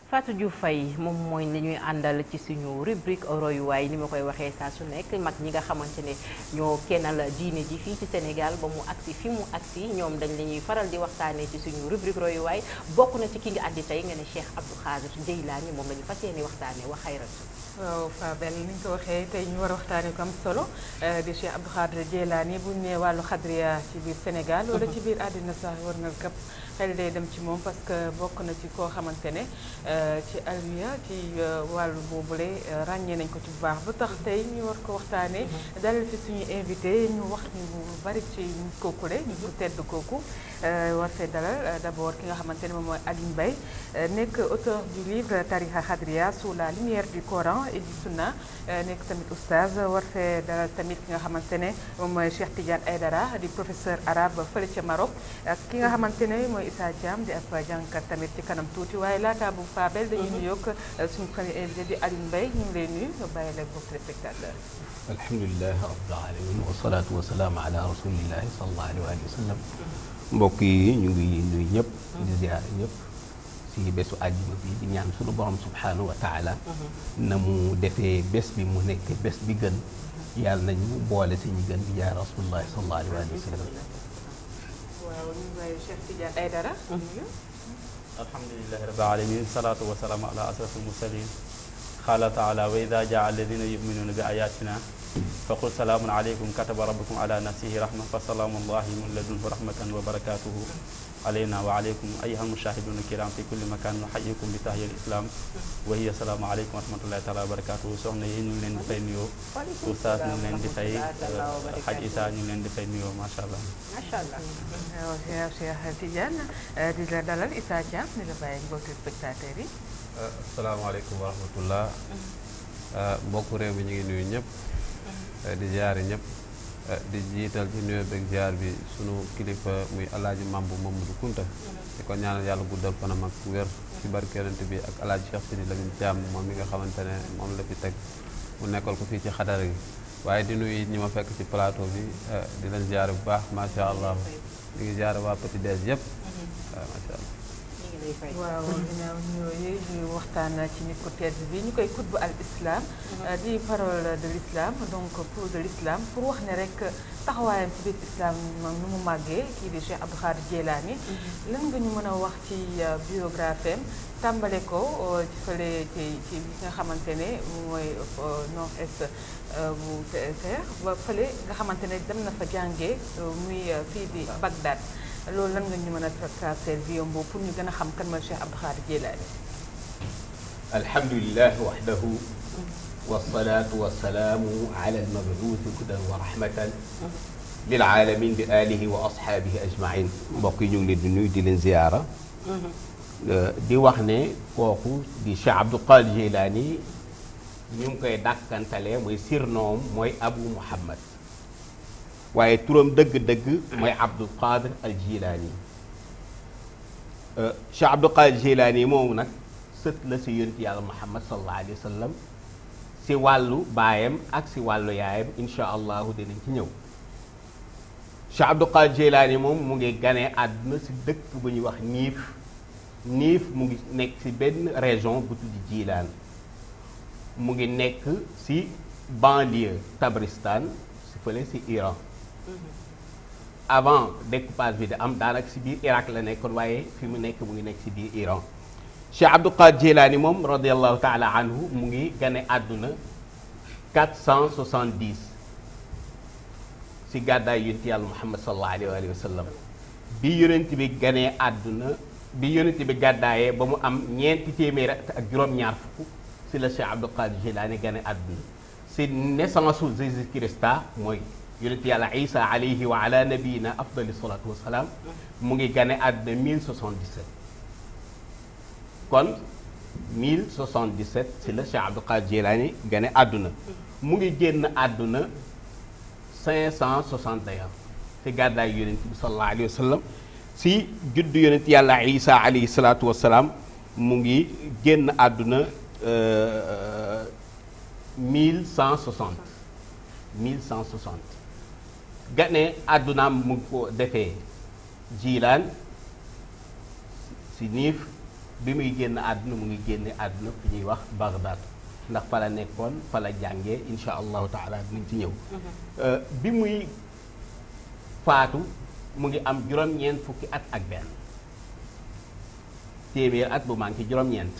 Fatou Diouf Faye moom mooy li ñuy àndal ci suñu rubrique royuwaay ni ma koy waxee saa su nekk mag ñi nga xamante ne ñoo kennal diine ji fii ci Sénégal ba mu agsi fi mu agsi ñoom dañ la ñuy faral di waxtaanee ci suñu rubrique royuwaay bokk na ci ki nga àddi tey nga ne Cheikh Abdou Khadir Jeylaani moom la ñu fas yéene waxtaanee wax xayratu. waaw Fabel ni ñu ko waxee tey ñu war a waxtaanee ko am solo di Cheikh Abdou Khadir Jeylaani bu ñu nee wàllu xadriya ci biir Sénégal wala ci biir àddina sax war nga këpp xel day dem ci moom parce que bokk na ci koo xamante ne ci alwiya ci wàllu boobule ràññee nañ ko ci bu baax ba tax tey ñu war ko waxtaanee dalal fi suñu invité ñu wax ñu bu bari ci nit kookule nit ku tedd kooku war fee dalal d'abord ki nga xamante ne moom mooy Alioune Mbaye nekk auteur du livre Tariqa Khadriya sous la lumière du Coran et du Sunna nekk tamit oustaz war fee dalal tamit ki nga xamante ne moom mooy Cheikh Tidiane Aidara di professeur arabe fële ca Maroc ak ki nga xamante ne mooy Issa Thiam di ab jàngkat tamit ci kanam tuuti waaye laata bu Fabel dañuy nuyoog suñu premier invité di Alioune Mbaye ñu ngi lay nuyu nga bàyyi la bokk téléspectateur. alhamdulilah rabbil alamin wasalaatu wasalaamu ala rasulillahi sallallahu alayhi wa sallam. mbokk yi ñu ngi nuyu ñëpp. di ziar ñëpp si bésu àjjuma bi di ñaan suñu borom subhanahu wa taala na mu defee bés bi mu nekk bés bi gën. yàlla nañu boole si ñu gën di jaar rasulullahi sallallahu alayhi wa sallam. waaw ñu ngi lay Cheikh Tidiane Aidara. alhamdulilahi rabbil alamin salaatu wa salaamu ala asrafil mursalin qaala taala wa ida jaa alladina yuminuuna bi ayatina faqul salaamun aleykum kataba rabbukum ala nafsihi rahma fa salaamullahi min ladunhu rahmatan wa barakatuhu alayna wa aleykum ayyuha almushahiduna kiram fi kulli makan nuhayyikum bi tahiyal islam wa hiya salaamu aleykum wa rahmatullahi taala wa barakatuhu soxna yi ñu ngi leen di fay nuyoo oustaz ñu ngi leen di fay Hadj Issa ñu ngi leen di fay nuyoo macha allah. macha allah. waaw Cheikh Tidiane di la dalal Issa Thiam di la bàyyi mbokki spectateurs yi. asalaamaaleykum wa rahmatullah mbokku réew mi ñu ngi nuyu ñëpp di ziare ñëpp di jiital ci nuyoo beeg ziar bi sunu kilifa muy alaaji Mambu Mamadou Kunta di ko ñaanal yàlla guddal fanam ak wér ci barke yonent bi ak alaaji Cheikh Sidi Lamine Thiam moom mi nga xamante ne moom la fi teg mu nekkal ko fii ci xadara gi waaye di nuyu ñi ma fekk ci plateau bi di leen ziare bu baax macha allah di ngi ziare waa Petit Déj yëpp macha allah. waaw ginnaaw ñooyu ñu waxtaan ci nit ku tedd bi ñu koy kutbu al islam di parole de l'islam donc pour de l'islam pour wax ne rek taxawaayam ci biir islam moom nu mu màggee kii di Cheikh Abdou Khadir Jeylaani lan nga ñu mën a wax ci biographie am tàmbale ko ci fële ci bi nga xamante ne mooy nord est bu TFR ba fële nga xamante ne dem na fa jàngee muy fii di Bagdad loolu lan nga ñu mën a tracer vie am boobu pour ñu gën a xam kan mooy Cheikh Abdou Khadir Jeylaani. alhamdulilah wahdahu wasalaatu wasalaamu ala almabuuthi hudan wa rahmatan lil alamin bi alihi wa ashaabihi ajmain mbokk yi ñu ngi leen di nuyu di leen ziyaara di wax ne kooku di Cheikh Abdou Khadir Jeylaani ñu ngi koy dàkkantalee mooy surnom mooy Abu Muhammad waaye turam dëgg-dëgg mooy Abdul Qadir al Jilani Cheikh Abdul Qadir Jilani moomu nag sët la si yonent yàlla Muhammad sallallahu alayhi wa sallam si wàllu baayam ak si wàllu yaayam incha allahu dinañ ci ñëw Cheikh Abdul Qadir Jilani moom mu ngi ganee àdduna si dëkk bu ñuy wax Niif mu ngi nekk si benn région bu tudd Jilaan mu ngi nekk si banlieue Tabristan si fële si Iran avant découpage bi da am daanaka si biir Irak la nekkoon waaye fi mu nekk mu ngi nekk si biir Iran Cheikh Abdou Khadir Jeylaani moom radiallahu taala anhu mu ngi gane àdduna 470 si gàddaay yonent yàlla Muhammad sallallahu alayhi wa sallam bi yonent bi ganee àdduna bi yonent bi gàddaayee ba mu am ñeenti téeméer ak juróom-ñaar fukk si la Cheikh Abdou Khadir Jeylaani gane àdduna si naissance su Jésus Christ mooy yonent yàlla Isa alayhi wa ala nabiyina afdali salatu wasalaam mu ngi gane àdduna 1077 kon 1077 si la Cheikh Abdou Khadir Jeylaani gane àdduna mu ngi génn àdduna 561 si gàddaay yonent bi sallallahu alayhi wa sallam si juddu yonent yàlla Isa alayhi salatu wasalaam mu ngi génn àdduna 1160 gane àddunaam mu ngi ko defee Jilaan si Niif bi muy génn àdduna mu ngi génne àdduna fi ñuy wax Bagdad ndax fa la nekkoon fa la jàngee insha allahu taala dinañ ci ñëw bi muy faatu mu ngi am juróom-ñeent fukki at ak benn téeméer at bu manqué juróom-ñeent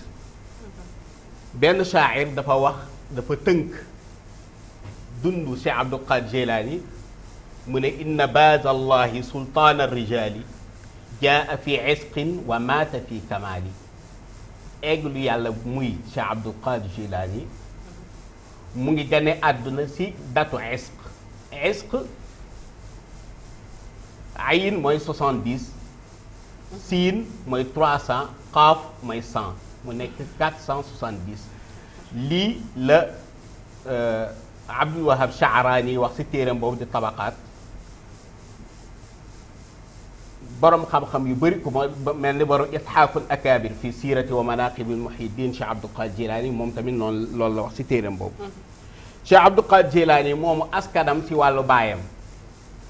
benn shaa'ir dafa wax dafa tënk dundu Cheikh Abdul Qadir Jilani mu ne inna baaz allahi sultaan arrijali jaa fi isqin wa maata fi kamaali egglu yàlla muy Cheikh Abdul Qadir Jilani mu ngi gane àdduna si datu isq ayin mooy 70 siin mooy 300 qaaf mooy 100 mu nekk 470 lii la Abdul Wahab Sha'rani wax si téeram boobu di tabaqaat borom xam-xam yu bëri ku mel ni borom itxaaful akabir fi siirati wa manaqibi Muhyiddin Cheikh Abdul Qadir Jilani moom tamit noonu loolu la wax si téeram boobu Cheikh Abdul Qadir Jilani moomu askanam si wàllu baayam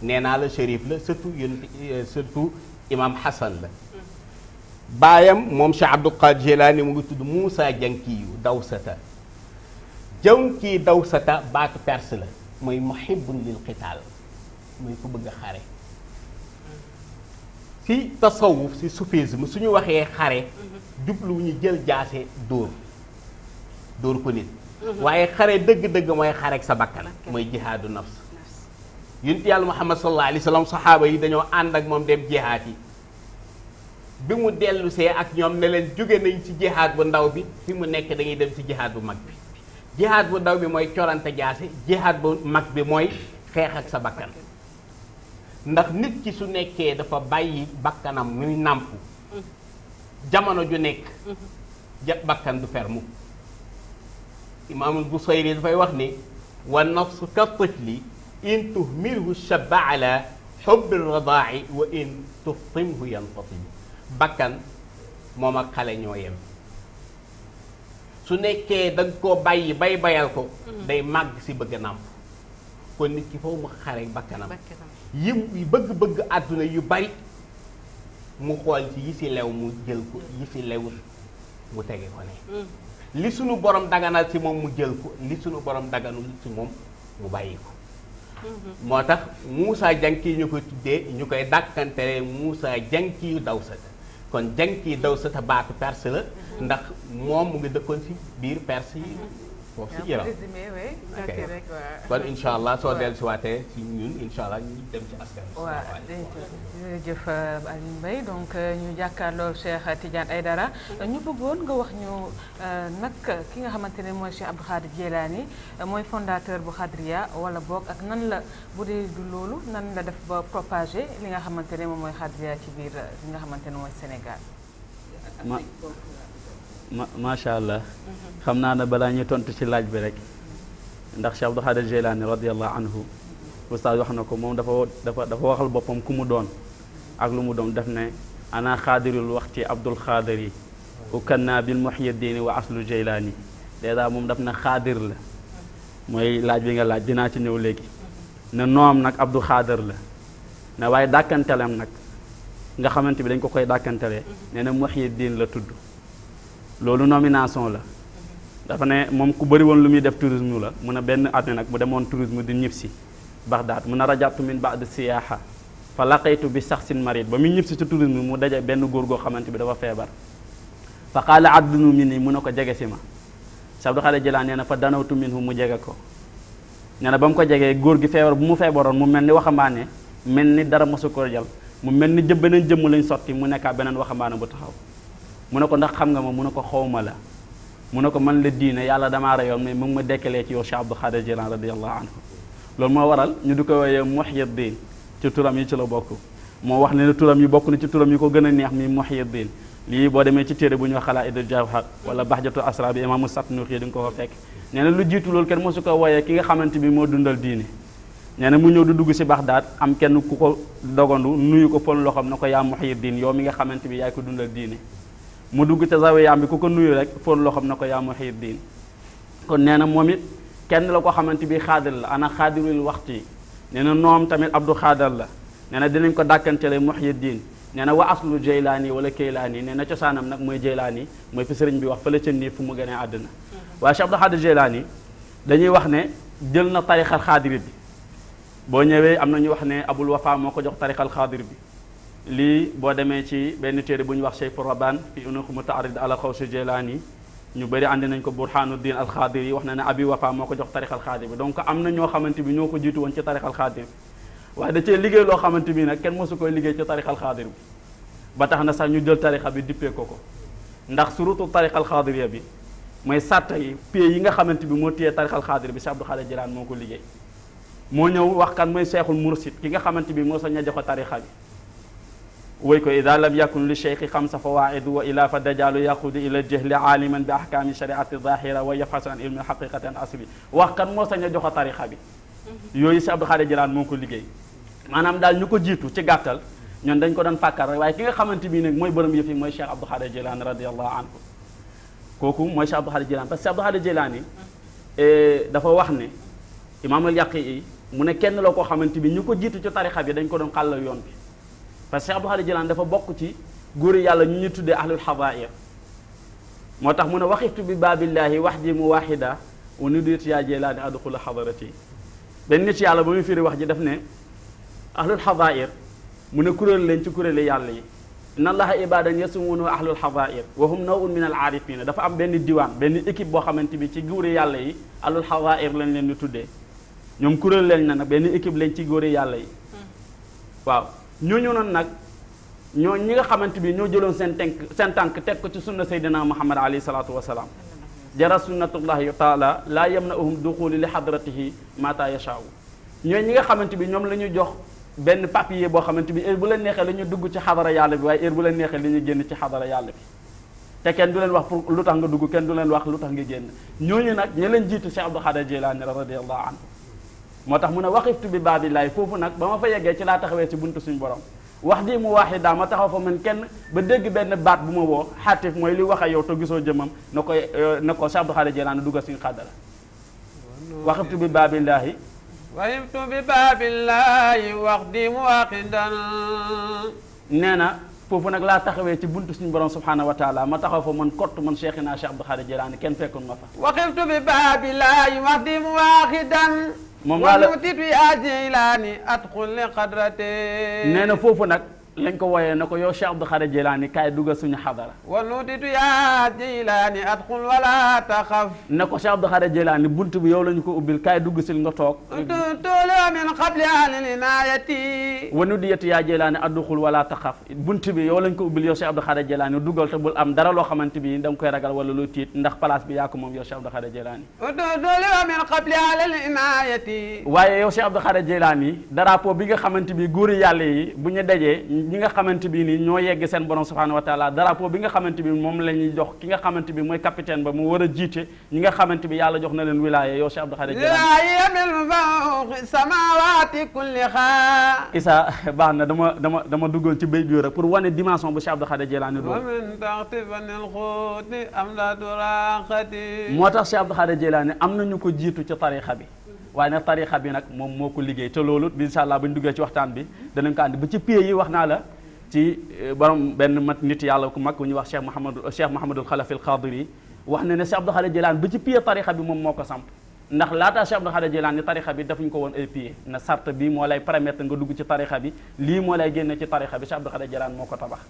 nee naa la shérif la surtout imam Hassan la baayam moom Cheikh Abdul Qadir Jilani mu ngi tudd Moussa Jankiyu Dawsata Janki Dawsata baatu perse la mooy muhibbun lil qitaal mooy ku bëgg a xare si tasawuf si soufisme suñu waxee xare jublu ñu jël jaase dóor ko nit waaye xare dëgg-dëgg mooy xare ak sa bakkan mooy jihaadu nafs yonent yàlla Muhammad sallallahu alayhi wa sallam saxaaba yi dañoo ànd ak moom dem jihaad yi bi mu dellusee ak ñoom ne leen jóge nañ ci jihaad bu ndaw bi fi mu nekk dañuy dem ci jihaad bu mag bi jihaad bu ndaw bi mooy corante jaase jihaad bu mag bi mooy xeex ak sa bakkan ndax nit ki su nekkee dafa bàyyi bakkanam muy nàmp jamono ju nekk bakkan du fermu imaamul Busayri dafay wax ni wa nafsu ka tifli in tuhmilhu shabba ala xubbi radaa'i wa in tuftimhu yanfatim bakkan moom ak xale ñoo yem su nekkee da nga koo bàyyi bayal ko day màgg si bëgg nàmp kon nit ki foofu mu xare bakkanam yi bëgg-bëgg àdduna yu bari mu xool ci yi si lew mu jël ko yi si lewul mu tege ko ne li sunu borom daganal ci moom mu jël ko li sunu borom daganul ci moom mu bàyyi ko moo tax Moussa Janki ñu koy tuddee ñu koy dàkkantelee Moussa Janki yu Dawsata kon Janki Dawsata baatu perse la ndax moom mu ngi dëkkoon si biir perse yi foofu si Iran kon incha allah soo dellu si waatee si ñun incha allah ñu dem ci askan wi. waaw jërëjëf Alioune Mbaye donc ñu jàkkaarloo Cheikh Tidiane Aidara ñu bëggoon nga wax ñu nag ki nga xamante ne mooy Cheikh Abdou Qadir Jilani mooy fondateur bu Xadriya wala boog ak nan la bu dee du loolu nan la def ba propager li nga xamante ne moom mooy Xadriya ci biir li nga xamante ne mooy Sénégal. macha allah xam naa ne balaa ñuy tontu ci laaj bi rek ndax Cheikh Abdou Qadir Jilani radiyallahu anhu ustaas wax na ko moom dafa waxal boppam ku mu doon ak lu mu doon def ne ana xaadirul waxti Abdul Qadir yi ukanna bil Muhyiddin wa aslu Jilani dèjà moom daf na xaadir la mooy laaj bi nga laaj dinaa ci ñëw léegi ne noom nag Abdou Qadir la ne waaye dàkkantelem nag nga xamante bi dañ ko koy dàkkantelee nee na Muhyiddin la tudd loolu nomination la dafa ne moom ku bëri woon lu muy def tourisme la mun a benn at nag mu demoon tourisme di ñib si Bagdad mun a rajatu min ba'd siyaaha fa laqaytu bi shakhsin marid ba muy ñib si ci tourisme mu daje benn góor goo xamante bi dafa feebar fa qaala addunu min nii mun a ko jege si ma Cheikh Abdou Qadir Jilani nee na fa danawtu minhu mu jege ko nee na ba mu ko jegee góor gi feebar bu mu feebaroon mu mel ni waxambaane mel ni dara mosu ko jal mu mel ni beneen jëmm lañ sotti mu nekkaa beneen waxambaane bu taxaw mu ne ko ndax xam nga ma mu ne ko xawma la mu ne ko man la diine yàlla damaa reyoon mais mu ngi ma dekkalee ci yow Cheikh Abdou Qadir Jilani radiyallahu anhu loolu moo waral ñu di ko woowee Muhyiddin ci turam yi ci la bokk moo wax ne turam yi bokk na ci turam yi ko gën a neex mi Muhyiddin lii boo demee ci téere bu ñu Xalaa'idul Jawhar wala Bahjatu Asrar bi imaamu Satnuxi di nga ko fa fekk nee na lu jiitu loolu kenn mosu ko wooyee ki nga xamante bi moo dundal diine nee na mu ñëw du dugg si Bagdad am kenn ku ko dogandu nuyu ko fon loxoom na ko yaa Muhyiddin yow mi nga xamante bi yaay ko dundal diine mu dugg ca zawiyaam bi ku ko nuyu rek fóon loxoom na ko yaa Muhyiddin kon nee na moom it kenn la ko xamante bi xaadir la ana xaadirul waxti nee na noom tamit Abdou Qadir la nee na dinañ ko dàkkantele Muhyiddin nee na wa aslu Jeylaani wala Keylaani nee na cosaanam nag mooy Jeylaani mooy fi sëriñ bi wax fële ca nii fu mu gënee àdduna waaye Cheikh Abdul Xaadir Jeylaani dañuy wax ne jël na tarixal xaadiri bi boo ñëwee am na ñu wax ne Abul Wafa moo ko jox tarixal xaadir bi lii boo demee ci benn téere bu ñu wax Cheyfu Rabaan fi unuq mutaarid ala xawsi Jeylaani ñu bëri andi nañ ko Burhanuddin al Xaadir yi wax na ne Abi Wafa moo ko jox tarixal xaadir bi donc am na ñoo xamante bi ñoo ko jiitu woon ci tarixal xaadir bi waaye da cee liggéey loo xamante bi nag kenn mosu koy liggéey ci tarixal xaadir bi ba tax na sax ñu jël tarixa bi dippee ko ko ndax surutu tarixal xaadiriya bi mooy sàtta yi pieds yi nga xamante bi moo téye tarixal xaadir bi Cheikh Abdul Xaadir Jilaan moo ko liggéey moo ñëw wax kan mooy cheikhul mursid ki nga xamante bi moo sañ a joxe tarixa bi woy ko ida lam yakun li cheikhi xamsa fawaidu wa ila fa dajalu yaqudu ila jahli aliman bi ahkami shariati zahira wa yafhasu an ilmi haqiqati an asli wax kan moo sañ a joxe tarixa bi yooyu Cheikh Abdul Xaadir Jilaan moo ko liggéey maanaam daal ñu ko jiitu ci gàttal ñoon dañ ko doon fàkkar rek waaye ki nga xamante bi nag mooy borom yëf yi mooy Cheikh Abdul Xaadir Jilaan radiyallahu anhu kooku mooy Cheikh Abdul Xaadir Jilaan parce que Cheikh Abdul Xaadir Jilaan yi dafa wax ne imaamul Yaqi mu ne kenn la koo xamante bi ñu ko jiitu ci tarixa bi dañ ko doon xàllal yoon bi parce que Cheikh Abdul Xaadir Jilaan dafa bokk ci góori yàlla ñu ñu tuddee ahlul xadair moo tax mu ne waxiftu bi baabillahi wax ji mu waxida wa nudit yaa Jilaani adxula xadarati benn nit yàlla ba muy firi wax ji def ne ahlul xadair mu ne kuréel leen ci kuréeli yàlla yi inna allaha ibadan yasumunu ahlul xadair wa hum nawun min al aarifina dafa am benn diwaan benn équipe boo xamante bi ci góori yàlla yi ahlul xadair lañ leen di tuddee ñoom kuréel leen na nag benn équipe lañ ci góori yàlla yi waaw ñooñu noonu nag ñoo ñi nga xamante bi ñoo jëloon seen tànk teg ko ci sunna sayyidina Muhammad alayhi salaatu wasalaam jara sunnatullahi taala laa yamna'uhum duxuli li xadratihi mata yashaawu ñooy ñi nga xamante bi ñoom la ñu jox benn papier boo xamante bi heure bu leen neexee la ñu dugg ci xadara yàlla bi waaye heure bu leen neexee la ñu génn ci xadara yàlla bi te kenn du leen wax pour lu tax nga dugg kenn du leen wax lu tax nga génn ñooñu nag ña leen jiitu Cheikh Abdul Xaadir Jilaani radiyallahu anhu moo tax mu ne waqiftu bi baabillahi foofu nag ba ma fa yeggee ci laa taxawee ci buntu suñu borom wax di mu waaxi daa ma taxaw fa man kenn ba dégg benn baat bu ma woo xaatif mooy li wax ak yow te gisoo jëmam na ko Cheikh Abdul Xaadir Jilaani duggal suñu xadara waqiftu bi baabillahi waqiftu bi baabillahi wax di mu waaxidan nee na foofu nag laa taxawee ci buntu suñu borom subhanahu wa taala ma taxaw fa man kott man cheikhina Cheikh Abdul Xaadir Jilaani kenn fekkul ma fa waqiftu bi baabillahi wax di mu waaxidan moom laa la titu yaa Jeylaani adxul li xadrate nee na foofu nag lañ ko wooyee na ko yow Cheikh Abdul Xaadir Jilaani kaay duggal suñu xadara wanu titu yaa Jeylaani adxul wala taxaf ne ko Cheikh Abdul Xaadir Jilaani bunt bi yow la ñu ko ubbil kaay dugg sil nga toog toolo min qabli alil inaayati wanu diyati yaa Jeylaani adduxul wala taxaf bunt bi yow lañ ko ubbil yow Cheikh Abdul Xaadir Jilaani duggal te bul am dara loo xamante bi da nga koy ragal wala loo tiit ndax place bi yaa ko moom yow Cheikh Abdul Xaadir Jilaani toolo min qabli alil inaayati waaye yow Cheikh Abdul Xaadir Jilaani drapeau bi nga xamante bi góori yàlla yi bu ñu dajee ñi nga xamante bi nii ñoo yegg seen borom subhanahu wa taala drapeau bi nga xamante bi moom la ñuy jox ki nga xamante bi mooy capitaine ba mu war a jiite ñi nga xamante bi yàlla jox na leen wilaya yow Cheikh Abdul Xaadir Jilaani samawati kulliha isa baax na dama duggoon ci béy bi rek pour wane dimension bu Cheikh Abdul Xaadir Jilaani doon moo tax Cheikh Abdul Xaadir Jilaani am nañu ko jiitu ci tarixa bi waaye nag tarixa bi nag moom moo ko liggéey te loolu incha allah bu ñu duggee ci waxtaan bi danañ ko andi ba ci pieds yi wax naa la ci borom benn mat nit yàlla ku mag ku ñuy wax Cheikh Mouhamadul Xalafi al Xaadiri wax na ne Cheikh Abdul Xaadir Jilaani ba ci pieds tarixa bi moom moo ko samp ndax laataa Cheikh Abdul Xaadir Jilaani tarixa bi dafuñu ko woon ay pieds na sart bi moo lay permettre nga dugg ci tarixa bi lii moo lay génne ci tarixa bi Cheikh Abdul Xaadir Jilaani moo ko tabax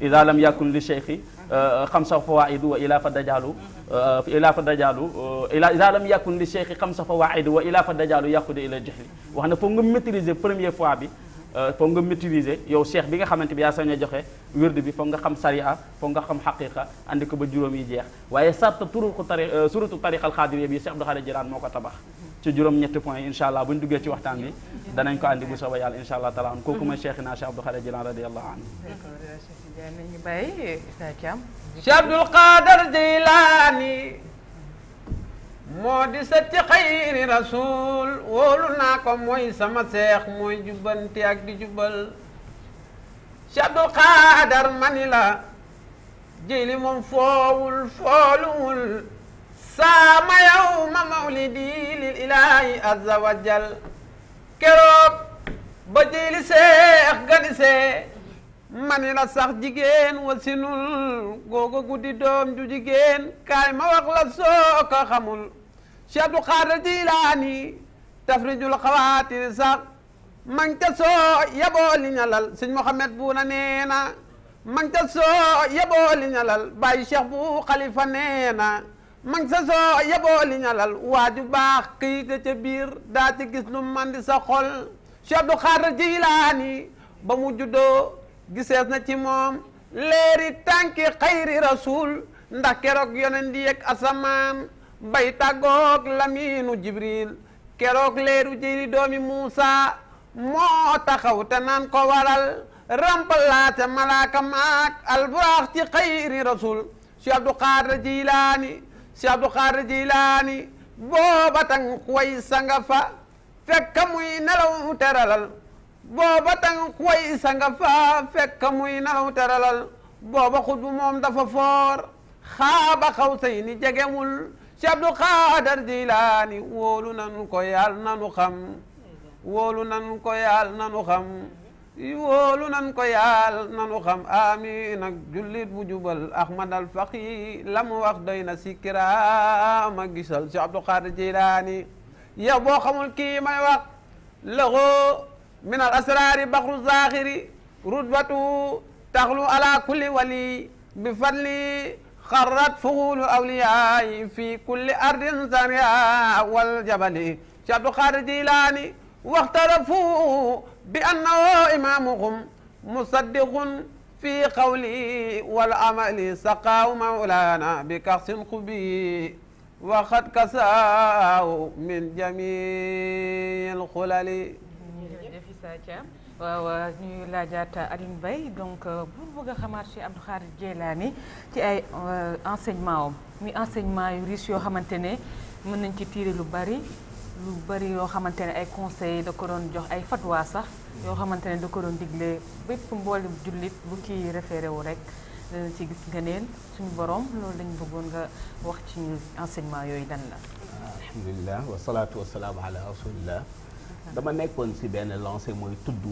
ida lam yakun li cheikhi xamsa fawaidu wa ila fa dajalu ida lam yakun li cheikhi xamsa fawaidu wa ila fa dajalu yaqudu ila jahli wax na foog nga maîtriser première fois bi foog nga maîtriser yow cheikh bi nga xamante bi yaa sañ a joxe wérd bi foog nga xam sariya foog nga xam xaqiqa andi ko ba juróom yi jeex waaye sarta suratu tariqal xaadiriya bi Cheikh Abdul Xaadir Jilaani moo ko tabax ci juróom-ñetti point yi incha allah bu ñu duggee ci waxtaan bi danañ ko andi bu soobee yàlla incha allah taala kooku mooy cheikhina Cheikh Abdul Xaadir Jilaani radiyallahu anhu nañu bàyyi Issa Thiam Cheikh Abdul Xaadir Jilaani moo di sët ci xayri rasul wóolu naa ko mooy sama seex mooy jubbanti ak di jubal Cheikh Abdul Xaadir mani la jëli moom fooluwul saama yawma mawlidi lil ilaahi azza wa jal keroog ba jëli seex gani see mani la sax jigéen wasinul googa guddi doom ju jigéen kaay ma wax la soo ko xamul Cheikh Abdou Khadre Jilaani tafrijul xawaatir sax mang ca soo yaboo li ñalal sëñ Mohamed Buuna nee na mang ca soo yaboo li ñalal bàyyi Cheikh bu Xalifa nee na mang ca soo yaboo li ñalal waaju baax këyite ca biir daa ci gis lu man di sa xol Cheikh Abdou Khadre Jilaani ba mu juddoo gisees na ci moom leeri tànki xayri rasul ndax keroog yonen di yegg asamaan bay tàggoog lamiinu Jibril keroog leeru jëri doomi Muusa moo taxaw te naan ko waral rampalaate malaaka maak alburaax ci xayri rasul Cheikh Abdou Khadre Jilaani Cheikh Abdou Khadre Jilaani booba tang way sanga fa fekk muy nelaw teralal booba tang way sanga fa fekk muy nelaw teralal booba xutbu moom dafa foor xaaba xaw say ni jegemul Cheikh Abdou Khadre Jilaani wóolu nanu ko yàlla nanu xam wóolu nan ko yàlla nanu xam wóolu nan ko yàlla nanu xam amiin ak jullit bu jubal Ahmad al Faqi la mu wax doy na sikira ma gisal Cheikh Abdou Khadre Jilaani yow boo xamul kii may wax lahu min al asrari baxru zaxiri rutbatu taxlu ala kulli wali bi fadli xarrat fuxulu awliyaay fi kulli ardin saniya wal jabali Cheikh Abdou Khadre Jilaani واختلفوا بأنه إمامهم مصدق في قولي والعمل سقاه مولانا بكأس خبي وقد كساه من جميع الخلل. waaw ñuy laajaat Alioune Mbaye donc pour bëgg a xamaat Cheikh Abdou Khadre Jilaani ci ay enseignement am muy enseignement yu riche yoo xamante ne mën nañ ci tirer lu bari yoo xamante ne ay conseils da ko doon jox ay fatwa sax yoo xamante ne da ko doon digle bépp mboolem jullit bu kii référé wu rek dana ci gis nga neen suñu borom loolu lañ bëggoon nga wax ci enseignement yooyu lan la. alhamdulilah wasalaatu wasalaamu ala rasulillah dama nekkoon si benn lancé mooy tudd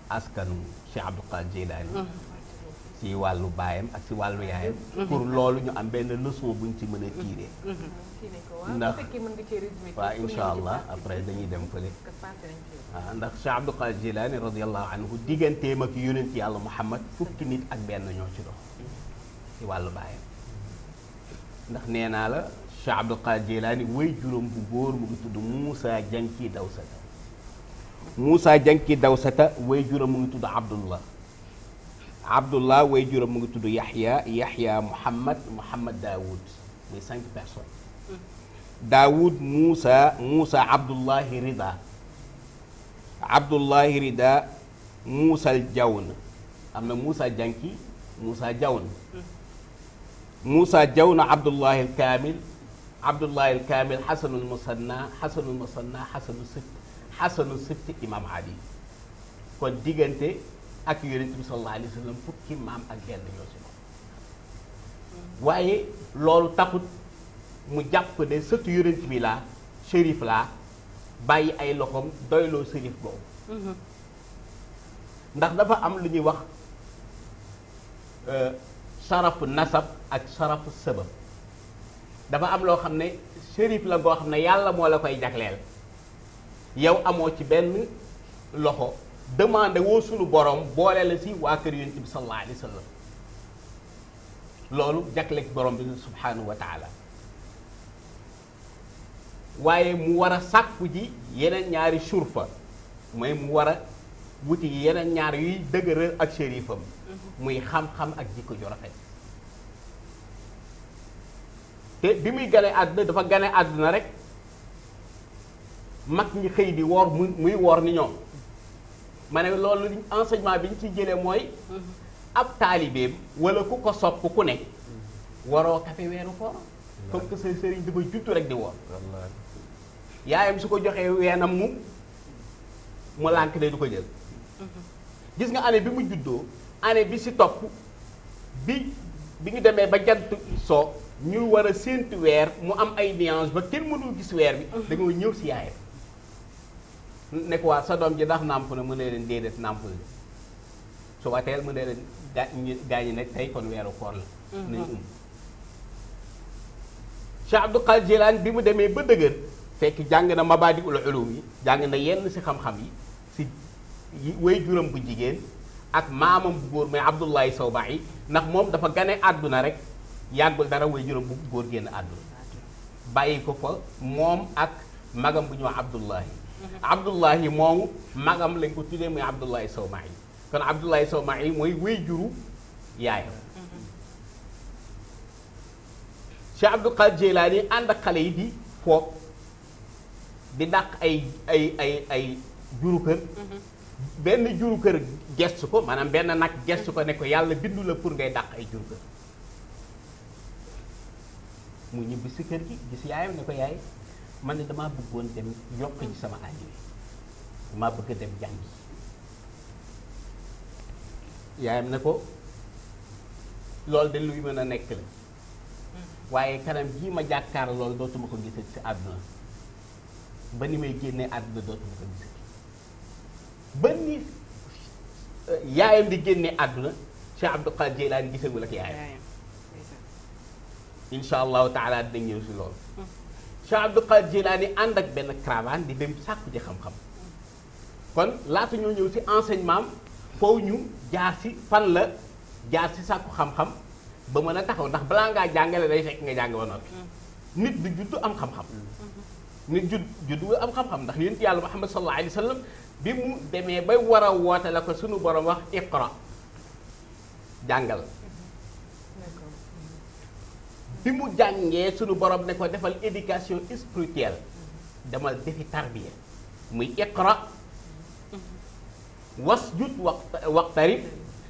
askanu Cheikh Abdou Khadre Jilaani ci wàllu baayam ak ci wàllu yaayam pour loolu ñu am benn leçon buñ ci mën a tiiree ndax waaw insha allah après dañuy dem fële waaw ndax Cheikh Abdou Khadre Jilaani radiallahu anhu digganteem ak yonent yàlla Muhammad fukki nit ak benn ñoo ci dox ci wàllu baayam ndax nee naa la Cheikh Abdou Khadre Jilaani way juróom bu góor mu ngi tudd Moussa Janki Dawsata Moussa Janki Dawsata way juróom mu ngi tudd Abdullah way juróom mu ngi tudd Yaxya Muhammad Daoud muy 5 personnes Daoud Moussa Abdullahi Rida Moussa Jawn am na Moussa Janki Moussa Jawn Moussa Jawn Abdullahi al-Kamil Xasanul Musanna Xasanu Sibt Imam Ali kon diggante ak yonent bi sallallahu alayhi wa sallam fukki maam ak benn ñoo si moom waaye loolu taxut mu jàpp ne sëtu yonent bi laa shérif laa bàyyi ay loxoom doyloo shérif boobu ndax dafa am lu ñuy wax sarafu nasab ak sarafu sabab dafa am loo xam ne shérif la goo xam ne yàlla moo la koy jagleel yow amoo ci benn loxo demandé woo sunu borom boole la si waa kër yonent bi sallallahu alayhi wa sallam loolu jagleeg borom bi subhanahu wa taala waaye mu war a sàkku ji yeneen ñaari surfa mooy mu war a wuti yeneen ñaar yuy dëgëral ak shérifam muy xam-xam ak jikko ju rafet te bi muy gane àdduna dafa gane àdduna rek mag ñi xëy di woor muy woor ni ñoom ma ne loolu enseignement bi ñu ci jëlee mooy ab taalibeem wala ku ko sopp ku ne waroo kafe weeru koor comme que sa sëriñ dafa juttu rek di woor yaayam su ko joxee weenam mu lànk ne du ko jël gis nga année bi mu juddoo année bi si topp bi ñu demee ba jant soo ñu war a séentu weer mu am ay nuances ba kenn mënul gis weer bi dañoo ñëw si yaayam ne ko waa sa doom ji ndax nàmp na mu ne leen déedéet nàmpul suba teel mu ne leen gaañi nag tey kon weeru koor la nañ Cheikh Abdul Qadir Jilani bi mu demee ba dëgër fekk jàng na mabaadiul ulum yi jàng na yenn si xam-xam yi si way juram bu jigéen ak maamam bu góor mooy Abdullahi Sawba yi ndax moom dafa gane àdduna rek yàggul dara way juram bu góor génn àdduna bàyyi ko fa moom ak magam bu ñu wax Abdullahi moomu magam lañ ko tuddee muy Abdullahi Sawba yi kon Abdullahi Sawba yi mooy way juru yaayam Cheikh Abdul Qadir Jilani ànd ak xale yi di foog di dàq ay juru kër benn juru kër gestu ko maanaam benn nag gestu ko ne ko yàlla bindu la pour ngay dàq ay juru kër mu ñibbi si kër gi gis yaayam ne ko yaay man ne damaa bëggoon dem yokk ci sama àddi damaa bëgg a dem jàngi yaayam ne ko loolu de luy mën a nekk la waaye kanam jii ma jàkkaar loolu dootuma ko gisati si àdduna ba ni may génnee àdduna dootuma ko gisati ba ni yaayam di génnee àdduna Cheikh Abdul Qadir Jilani gisagul ak yaayam insha allahu taala dinañ ñëw si loolu Cheikh Abdul Qadir Jilani ànd ak benn caravane di dem sàkku ji xam-xam kon laata ñoo ñëw si enseignement foofu ñu jaar si fan la jaar si sàkku xam-xam ba mën a taxaw ndax balaa ngaa jàngale day fekk nga jàng ba noppi nit du juddu am xam-xam nit juddu am xam-xam ndax yonent yàlla Muhammad sallallahu alayhi wa sallam bi mu demee bay war a woote la ko sunu borom wax iqra jàngal bi mu jàngee sunu borom ne ko defal éducation spirituelle demal defi tarbiya muy iqra wasjud waqtarib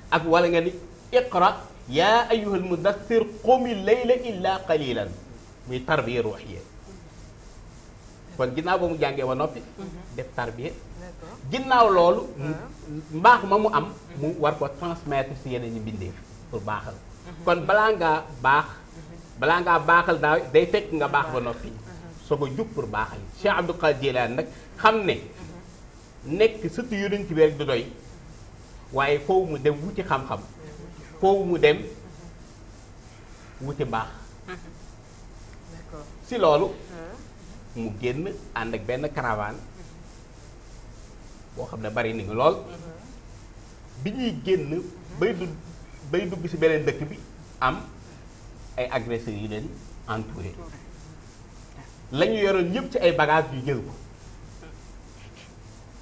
ak wala nga ni iqra yaa ayyuhal mudaththir qumi layla illa qalilan muy tarbiya ruuxiya kon ginnaaw ba mu jàngee ba noppi def tarbiya ginnaaw loolu mbaax ma mu am mu war ko transmettre si yeneen ñi bindeef pour baaxal kon balaa ngaa baaxal day fekk nga baax ba noppi soo ko jug pour baaxal Cheikh Abdul Qadir Jilani nag xam ne nekk surtout yonent bi rek du doy waaye foofu mu dem wuti xam-xam foofu mu dem wuti baax si loolu mu génn ànd ak benn caravane boo xam ne bari nañu lool bi ñuy génn bay dugg si beneen dëkk bi am ay agresseurs yu leen entouré la ñu yoroon ñëpp ci ay bagages yu jël ko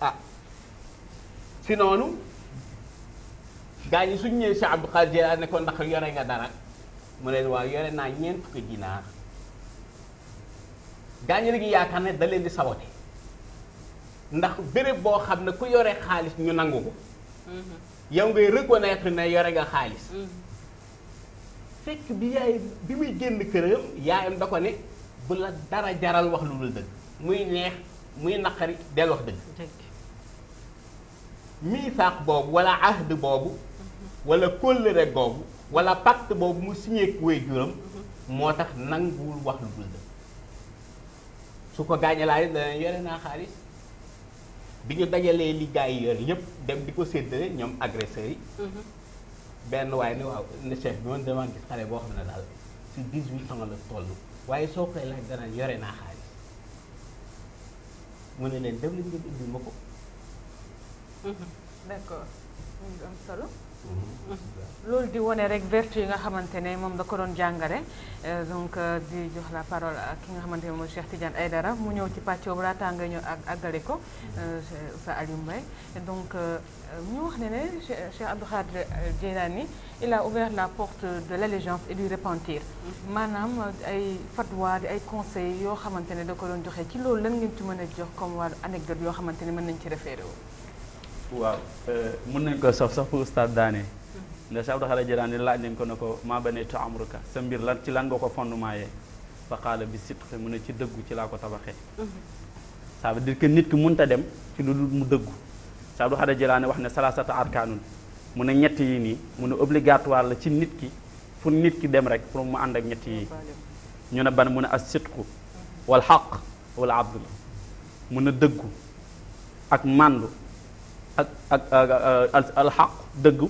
ah si noonu gaa ñi suñ ñëwee Cheikh Abdul Qadir Jilani ne ko ndax yore nga dara mu leen waaw yore naa 4 fukki dinaar gaa ñi nag yaakaar ne da leen di sabote ndax béréb boo xam ne ku yore xaalis ñu nangu ko yow ngay reconnaître ne yore nga xaalis fekk bi muy génn këram yaayam da ko ne bu la dara jaral wax lu dul dëgg muy neex muy naqari del wax dëgg miisaaq boobu wala ahd boobu wala kóllëre googu wala pacte boobu mu signé ak waajuram moo tax nanguwul wax lu dul dëgg su ko gaañalaay dana yore naa xaalis bi ñu dajalee li gars yi yore yëpp dem di ko séddale ñoom agresseurs yi benn waaye ne waaw ne chef bi man dama gis xale boo xam ne daal si 18 ans la toll waaye soo koy laaj dana yore naa xaalis mu ne leen dem leen ngeen indil ma ko d'accord am solo loolu di wone rek vertu yi nga xamante ne moom da ko doon jàngale donc di jox la parole ak ki nga xamante ne mooy Cheikh Tidiane Aidara mu ñëw ci pàcc boobu laataa nga ñëw ak àggale ko sa Aliou Mbaye donc ñu wax ne Cheikh Abdul Qadir Jilani il a ouvert la porte de l'allégeance et du repentir maanaam ay fatwa di ay conseils yoo xamante ne da ko doon joxe ci loolu lan ngeen ci mën a jox comme wàllu anecdote yoo xamante ne mën nañ ci référé wu. waaw mën nañ ko sof sax pour ustaad daane ndax Cheikh Abdul Qadir Jilani laaj nañ ko ne ko maa banaytu amruka sa mbir lan ci lan nga ko fondement yee fa qaala bi sidq mu ne ci dëggu ci laa ko tabaxee ça veut dire que nit ki mënta dem ci lu dul mu dëggu Cheikh Abdul Qadir Jilani wax ne salaasata arkaanun mu ne ñett yi nii mu ne obligatoire la ci nit ki pour nit ki dem rek pour mu ànd ak ñett yi ñu ne ban mu ne as sidqu wal xaq wala abdul mu ne dëggu ak màndu ak alxaq dëgg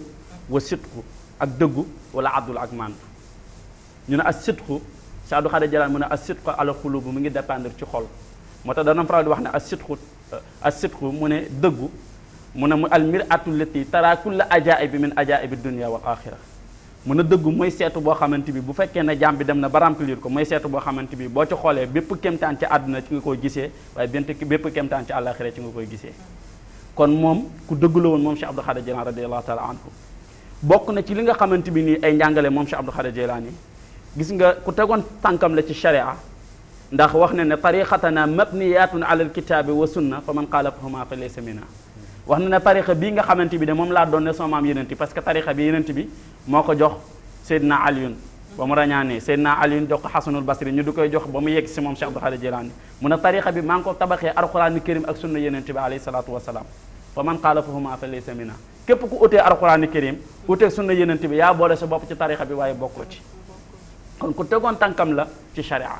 wa sidqu ak dëggu wala adul ak mandu ñu ne as sidqu Cheikh Abdou Khadir Jilani mu ne as sidqu ala qulub mu ngi dépendre ci xol moo tax dana faral di wax ne as sidqu mu ne dëggu mu ne mu al mir'atu lati tara kulla ajaibi min ajaibi dunya wal axira mu ne dëggu mooy seetu boo xamante bi bu fekkee ne jàmm bi dem na ba remplir ko mooy seetu boo xamante bi boo ci xoolee bépp kéemtaan ci àdduna ci nga koy gisee waaye bépp kéemtaan ci àllaxira ci nga koy gisee kon moom ku dëgg la woon moom Cheikh Abdou Khadir Jilani radiyallahu taala anhu bokk na ci li nga xamante bi nii ay njàngale moom Cheikh Abdou Khadir Jilani gis nga ku tegoon tànkam la ci sharia ndax wax na ne tariqatana mabniyatun ala alkitabi wa sunna fa man xaalafahuma fa laysa minna wax na ne tariqa bii nga xamante bi de moom laa doon ne sama maam yenenti parce que tariqa bi yenenti bi moo ko jox Seydina Aliyun ba mu rañaanee Seydina Aliyun jox ko Xasanul Basri ñu du koy jox ba mu yegg si moom Cheikh Abdou Khadir Jilani mu ne tariqa bi maa ngi ko tabaxee alquran karim ak sunna yenenti bi alayhi salatu wasalaam fa man xaalafahuma fa laysa minna képp ku utee alquran karim utee sunna yenenti bi yaa boole sa bopp ci tariqa bi waaye bokkoo ci kon ku tegoon tànkam la ci sharia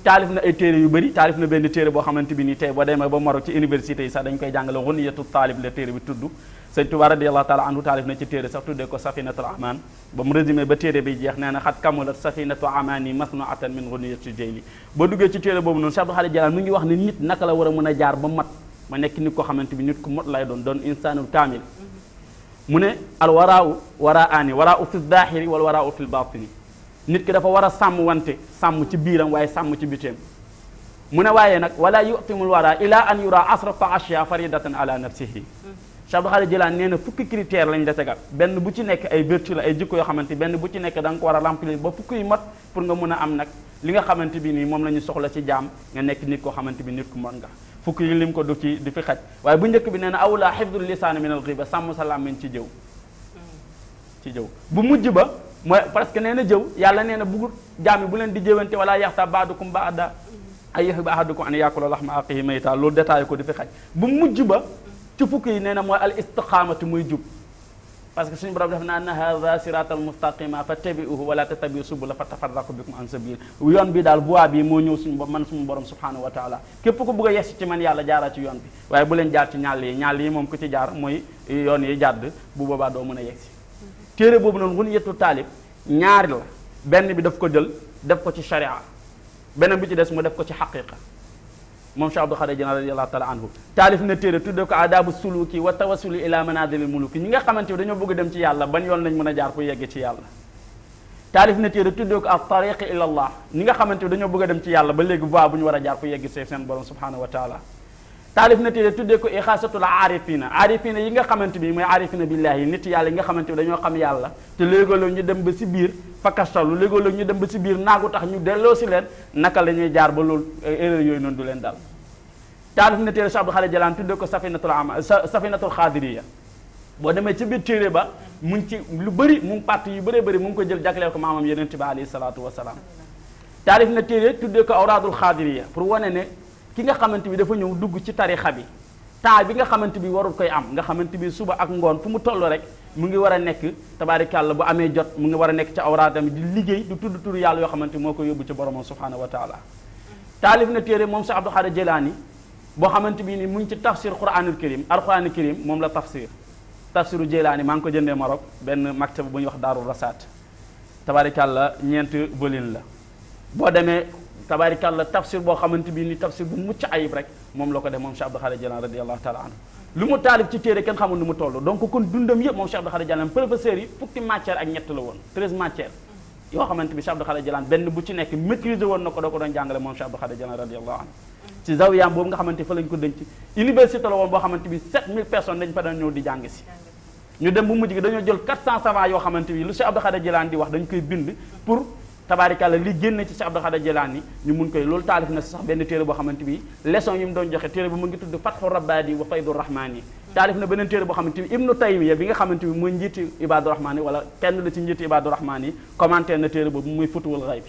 taalif na ay téere yu bëri taalif na benn téere boo xamante bi nii tey boo demee ba Maroc ci université yi sax dañ koy jàngale Ghuniyatu Taalib la téere bi tudd Sëñ Tuubaa radiyallahu taala anhu taalif na ci téere sax tuddee ko Safinatul Amaan ba mu résumé ba téere bi jeex nee na xat kamulat Safinatu Amaani masnuatan min Ghuniyati Jayli boo duggee ci téere boobu noonu Cheikh Abdou Khadir Jilani mu ngi wax ne nit naka la war a mën a jaar ba mat ma nekk nit ko xamante bi nit ku mot lay doon insaanul kaamil mu ne al waraau waraani waraau fi zahiri wal waraau fi lbatini nit ki dafa war a sàmm wante sàmm ci biiram waaye sàmm ci biteem mu ne waaye nag wala yutimul wara ila an yura asrafa ashya faridatan ala nafsihi Cheikh Abdou Khadir Jilani nee na fukki critère lañ la tegal benn bu ci nekk ay vertu la ay jikko yoo xamante benn bu ci nekk da nga ko war a remplir ba fukki yu mat pour nga mën a am nag li nga xamante bi nii moom la ñu soxla ci jaam nga nekk nit koo xamante bi nit ku mot nga fukki yi lim ko du fi xaj waaye bu njëkk bi nee na awla xifdul lisaani min al ghiba sàmm sa làmmiñ ci jëw bu mujj ba mooy parce que nee na jëw yàlla nee na bugul jaam yi bu leen di jëwante wala yaxta baadukum baada ay yuhibbu ahadukum an yakula lahma axihi mayta loolu détaillé ko di fi xaj bu mujj ba ci fukk yi nee na mooy al istiqaamatu muy jub parce que suñu borom def na anna hadha siratal mustaqima fattabi'uhu wala tattabi'u subula fatafarraqu bikum an sabil yoon bi daal voie bi moo ñëw suñu borom subhanahu wa taala képp ko bëgg a yegsi ci man yàlla jaaraa ci yoon bi waaye bu leen jaar ci ñàll yi moom ku ci jaar mooy yoon yi jàdd bu boobaa doo mën a yegsi téere boobu noonu Ghuniyatu Taalib ñaari la benn bi daf ko jël def ko ci sharia beneen bi ci des mu def ko ci xaqiqa moom Cheikh Abdou Khadir Jilani radiyallahu taala anhu taalif na téere tudde ko adabu suluki wa tawassuli ila manazilil muluki ñi nga xamante bi dañoo bëgg dem ci yàlla ban yoon lañ mën a jaar pour yegg ci yàlla taalif na téere tudde ko at tariqi ila allah ñi nga xamante bi dañoo bëgg a dem ci yàlla ba léegi voie bu ñu war a jaar pour yegg see seen borom subhanahu wa taala taalif na téere tuddee ko ixaasatul aarifina yi nga xamante bi mooy aarifina billahi nit yàlla yi nga xamante bi dañoo xam yàlla te léegoo ñu dem ba si biir fakkastalu léegoo ñu dem ba si biir naagu tax ñu delloo si leen naka la ñuy jaar ba loolu erreur yooyu noonu du leen dal taalif na téere Cheikh Abdou Khadir Jilani tuddee ko safinatul xaadiriya boo demee ci biir téere ba mu ngi ci lu bëri mu ngi parti yu bëree bëri mu ngi ko jël jagleel ko maamam yonent bi alayhi salaatu wasalaam taalif na téere tuddee ko awraadul xaadiriya pour wane ne ki nga xamante bi dafa ñëw dugg ci tarixa bi temps bi nga xamante bi warul koy am nga xamante bi suba ak ngoon fu mu toll rek mu ngi war a nekk tabaarikàlla bu amee jot mu ngi war a nekk ci awraadam di liggéey du tudd turu yàlla yoo xamante moo ko yóbbu ci boromam subhanahu wa taala taalif na téere moom Cheikh Abdou Khadir Jilani boo xamante bi ni mu ngi ci tafsir quranul karim alquranul karim moom la tafsiru Jilani maa ngi ko jëndee Maroc benn maktaba bu ñuy wax Daaru Rasaat tabaarikàlla 4 volume la boo demee tabaarikàlla tafsir boo xamante bi ni tafsir bu mucc ayib rek moom la ko def moom Cheikh Abdou Khadir Jilani radiyallahu taala anhu lu mu taalif ci téere kenn xamul nu mu toll donc kon dundam yëpp moom Cheikh Abdou Khadir Jilani professeurs yi fukki matière ak ñett la woon 13 matières yoo xamante bi Cheikh Abdou Khadir Jilani benn bu ci nekk maîtriser woon na ko da ko doon jàngale moom Cheikh Abdou Khadir Jilani radiyallahu anhu ci zawiyam boobu nga xamante fa lañ ko denc université la woon boo xamante bi 7000 personnes dañ fa doon ñëw di jàng si ñu dem bu mujj gi dañoo jël 400 savants yoo xamante bi lu Cheikh Abdou Khadir Jilani di wax dañ koy bind pour tabaarikàlla li génn ci Cheikh Abdou Khadir Jilani ñu mun koy loolu taalif na si sax benn téere boo xamante bi leçon yi mu doon joxe téere bi mu ngi tudd Fathu Rabbani wa Faydu Rahmani taalif na beneen téere boo xamante bi Ibnu Taymiya bi nga xamante bi mooy njiiti Ibadu Rahmani wala kenn la ci njiiti Ibadu Rahmani commenté na téere boobu muy Futuwul Ghayb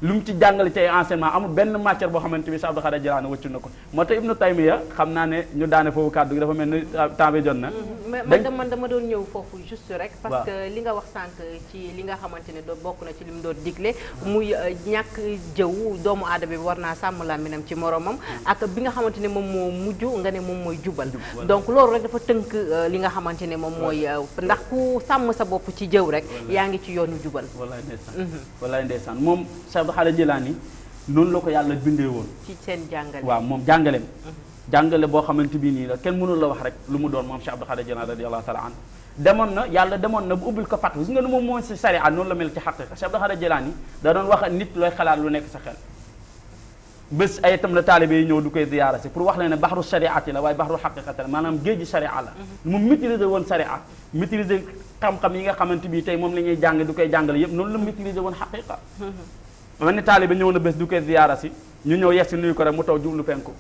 lu mu ci jàngale ci ay enseignement amul benn matière boo xamante bi Cheikh Abdou Khadir Jilani wëccu na ko moo tax Ibnu Taymiya xam naa ne ñu daane foofu kàddu gi dafa mel ni temps bi jot na man dama doon ñëw foofu juste rek parce que li nga wax sànq ci li nga xamante ne bokk na ci li mu doon digle muy ñàkk jëw doomu aadama bi war naa sàmm làmminam ci moromam ak bi nga xamante ne moom moo mujj nga ne moom mooy jubal donc loolu rek dafa tënk li nga xamante ne moom mooy ndax ku sàmm sa bopp ci jëw rek yaa ngi ci yoonu jubal wallaay ndeysaan moom Cheikh Abdou Khadir Jilani noonu la ko yàlla bindee woon ci seen jàngale waaw moom jàngaleem jàngale boo xamante bi nii la kenn mënul la wax rek lu mu doon moom Cheikh Abdou Khadir Jilani radiyallahu taala anhu demoon na yàlla demoon na bu ubbil ko fàtt gis nga ne moom mooy si sariya noonu la mel ci xaqiqa Cheikh Abdou Khadir Jilani da doon wax nit looy xalaat lu nekk sa xel bés ay itam la taalibe yi ñëw du koy ziyaara si pour wax leen ne baxru shariati la waaye baxru xaqiqati la maanaam géej gi sharia la mu maîtriser woon sharia maîtriser xam-xam yi nga xamante bi tey moom la ñuy jàng du koy jàngale yëpp noonu la maîtriser woon xaqiqa man ni taalibe ñëw na bés du koy ziyaara si ñu ñëw yegg si nuyu ko rek mu taw jublu penku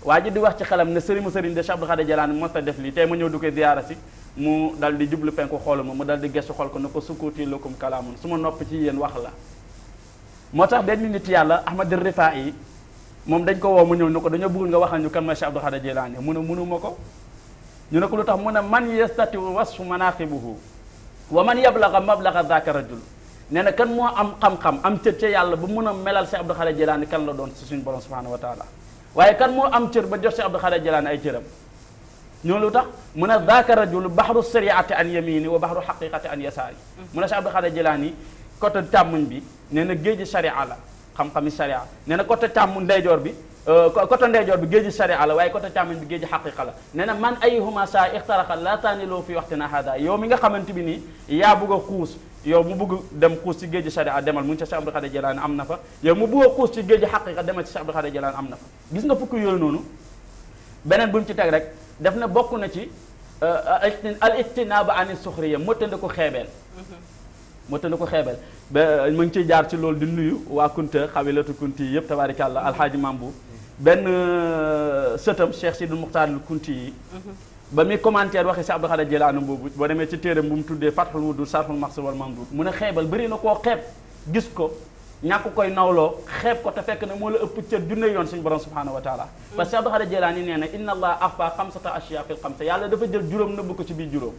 waa ji di wax ci xelam ne sëriñ mu sëriñ de Cheikh Abdou Khadir Jilani mos a def lii tey ma ñëw du koy ziyaara si mu dal di jublu penku xooluma mu dal di gestu xool ko ne ko sukuuti lakum kalaamun su ma nopp ci yéen wax la moo tax benn nit yàlla Ahmad Rifaa'i moom dañ ko woo mu ñëw ne ko dañoo bëgg nga waxal ñu kan mooy Cheikh Abdou Khadir Jilani mu ne mënuma ko ñu ne ko lu tax mu ne man yastati wasfu manaqibuhu wa man yablaga mablaga dhaka rajul nee na kan moo am xam-xam am cër ca yàlla ba mun a melal Cheikh Abdou Khadir Jilani kan la doon si suñu borom subhanahu wa taala waaye kan moo am cër ba jox Cheikh Abdou Khadir Jilani ay cëram ñoo lu tax mu ne dhaka rajul bahru sariati an yamini wa bahru haqiqati an yasaari mu ne Cheikh Abdou Khadir Jilani côté càmmuñ bi nee na géeji sharia la xam-xami sharia nee na côté càmmu ndeyjoor bi côté ndeyjoor bi géeji sharia la waaye côté càmmuñ bi géeji xaqiqa la nee na man ayuhuma saa ixtaraxa la taaniloo fi waxtina hada yow mi nga xamante bi nii yaa bëgg a xuus yow mu bëgg dem xuus ci géeji sharia demal mu ngi ca Cheikh Abdou Khadir Jilani am na fa yow mu bëgg a xuus ci géeji xaqiqa demal ci Cheikh Abdou Khadir Jilani am na fa gis nga fukk yooyu noonu beneen bu mu ci teg rek def na bokk na ci al ijtinaaba ani suxriya mottandi ko xeebeel mottandi ko xeebeel ba mu ngi ciy jaar ci loolu di nuyu waa Kunta xabilatu Kunti yi yëpp tabaarikàlla alxaaji Mambu benn sëtam Cheikh Sidul Muxtaar Kunti yi ba muy commentaire waxi Cheikh Abdou Khadir Jilani boobu boo demee ci téeram bu mu tuddee Fathul Wudud Sarful Maqsud wal Mamdud mu ne xeebal bëri na koo xeeb gis ko ñàkk koy nawloo xeeb ko te fekk ne moo la ëpp cër junne yoon suñu borom subhanahu wa taala parce que Cheikh Abdou Khadir Jilani nee na inna allah afa xamsata ashya fil xamsa yàlla dafa jël juróom nëbb ko ci biir juróom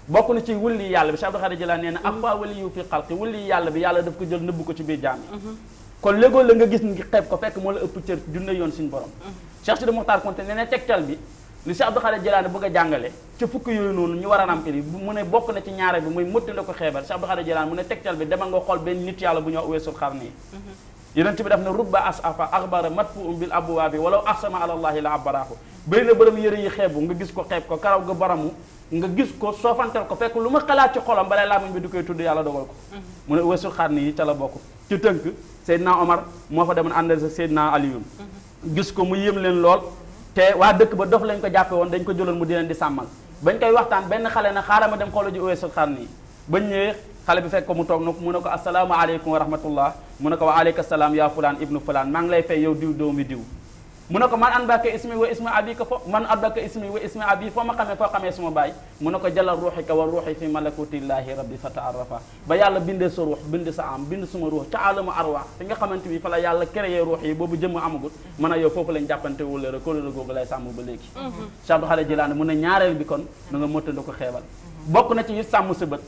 bokk na ci wulli yàlla bi Cheikh Abdou Khadir Jilani nee na afa waliyu fi xalqi wulli yàlla bi yàlla daf ko jël nëbb ko ci biir jaam yi kon léegoo la nga gis ngi xeeb ko fekk moo la ëpp cër junne yoon suñu borom Cheikh Sidi Muxtaar Konte nee na tegtal bi li Cheikh Abdou Khadir Jilani bëgg a jàngale ca fukk yooyu noonu ñu war a nampili mu ne bokk na ci ñaare bi muy motti la ko xeebal Cheikh Abdou Khadir Jilani mu ne tegtal bi demal nga xool benn nit yàlla bu ñoo weesul xarni yi yonent bi daf ne rubba asafa axbara matfuun bil abwaabi walaw ahsama ala allahi la abaraahu bëri na borom yëre yi xeebu nga gis ko xeeb ko karaw ga baramu nga gis ko soofantal ko fekk lu ma xalaat ci xolam balay làmmiñ bi du koy tudd yàlla dogal ko mu ne weesul xarni yi ca la bokk ci tënk Seydina Omar moo fa demoon àndal sa Seydina Aliyun gis ko mu yéem leen lool te waa dëkk ba dof lañ ko jàppe woon dañ ko jëloon mu di leen di sàmmal bañ koy waxtaan benn xale na xaaral ma dem xoolo ji weesul xarni yi bañ ñëwee xale bi fekk ko mu toog na mu ne ko assalaamu aleykum wa rahmatullah mu ne ko wa aleyka salaam yaa fulaan ibnu fulaan maa ngi lay fay yow diw doomi diw mu ne ko man an baka ismi wa ismi abi ka fo man abaka ismi wa ismi abi foo ma xamee foo xamee suma baay mu ne ko jalal ruuxika wa ruuxi fi malakutillahi rabbi fa taarrafa ba yàlla bindee sa ruux bind sa am bind suma ruux ca alamu arwaax fi nga xamante bi fa la yàlla créé ruux yi boobu jëmm amagut mën a yow foofu lañ jàppante wala rek kóolóora googu lay sàmm ba léegi Cheikh Abdou Khadir Jilani mu ne ñaareel bi kon na nga mottandi ko xeebal bokk na ci yu sàmm sa bët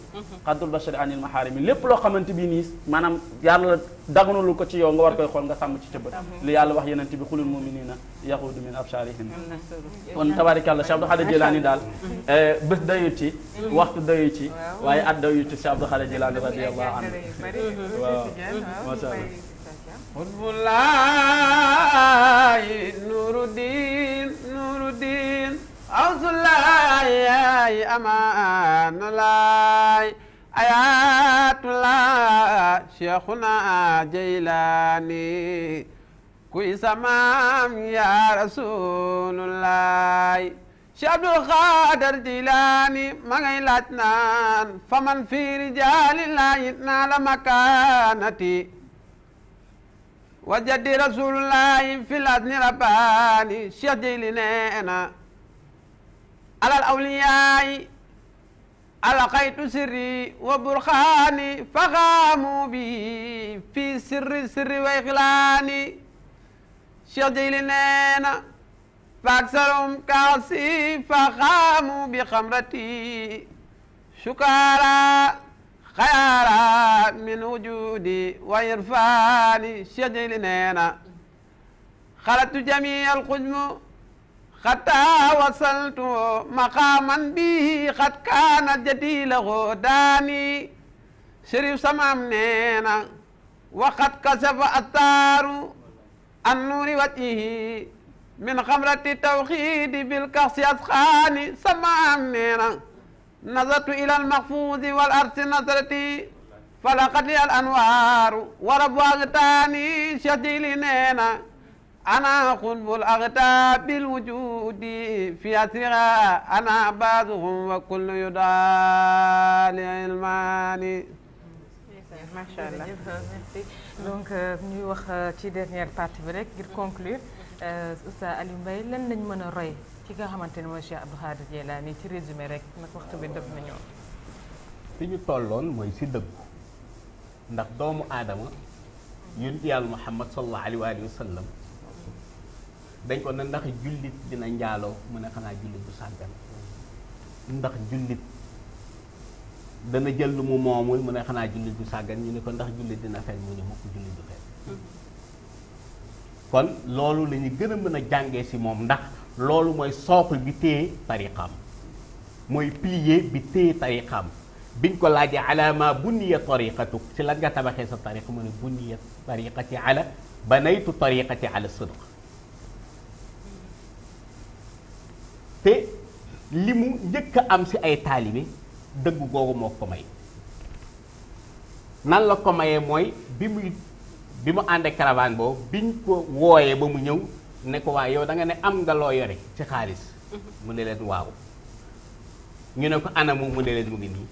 xaddul bashari anil maharimi lépp loo xamante bi nii maanaam yàlla daganulu ko ci yow nga war koy xool nga sàmm ci sa bët li yàlla wax yenente bi xulul muminina yaxudu min absarihim kon tabaarikàlla Cheikh Abdou Khadir Jilani daal bés dayu ci waxtu dayu ci waaye at dayu ci Cheikh Abdou Khadir Jilani radiyallahu anhu waaw masha Allah xutbulaay nuruddin awsulaay amaanulaay ayatullah cheikhuna Jilani kuy samaam ya rasulullaay Cheikh Abdou Khadir Jilani ma ngay laaj naan faman fi rijaalillahi naa la makaanati wa jaddi rasulullahi fil adni rabbaani Cheikh Jili neena alal awliyaay ألقيت سري وبرخاني فقاموا بي في سر وإخلاني Cheikh Jeyli nee na فأكثرهم كاسي فقاموا بخمرتي شكارا خيارا من وجودي وإرفاني Cheikh Jeyli nee na خلطت جميع القدم حتى وصلت مقاما به قد كان جديله داني شريف سمام نينا وقد كشف أثار النور وجهه من خمرة التوحيد بالكأس أسخاني سمام نينا نظرت إلى المحفوظ والأرض نظرتي فلقد لي الأنوار ورب أغتاني Cheikh Jeyli نينا أنا قلب الأغتاب بالوجود في أثرها أنا بعضهم وكل يدعى لعلماني. macha allah merci donc ñuy wax ci dernière partie bi rek ngir conclure Oustaz Aliou Mbaye lan lañ mën a roy ci nga xamante ne mooy Cheikh Abdou Khadir Djeylani ci résumé rek nag waxtu bi def nañoo. fi ñu tolloon mooy si dëggu ndax doomu aadama yonent Yàlla Muhammad sallallahu alayhi wa sallam dañ ko ne ndax jullit dina njaaloo mu ne xanaa jullit du sàggan ndax jullit dana jël lu mu moomul mu ne xanaa jullit du sàggan ñu ne ko ndax jullit dina fen mu ne mukk jullit du fen kon loolu la ñu gën a mën a jàngee si moom ndax loolu mooy socle bi téye tariqam mooy pilier bi téye tariqam biñ ko laajee alaama bunniya tariqatu si lan nga tabaxee sa tariqa mu ne bunniya tariqati ala banaytu tariqati ala sidq te li mu njëkk a am si ay taalibe dëgg googu moo ko may nan la ko mayee mooy bi mu àndee caravane boobu biñ ko wooyee ba mu ñëw ne ko waaye yow da nga ne am nga loo yore ci xaalis mu ne leen waaw ñu ne ko anamu mu ne leen mu ngi nii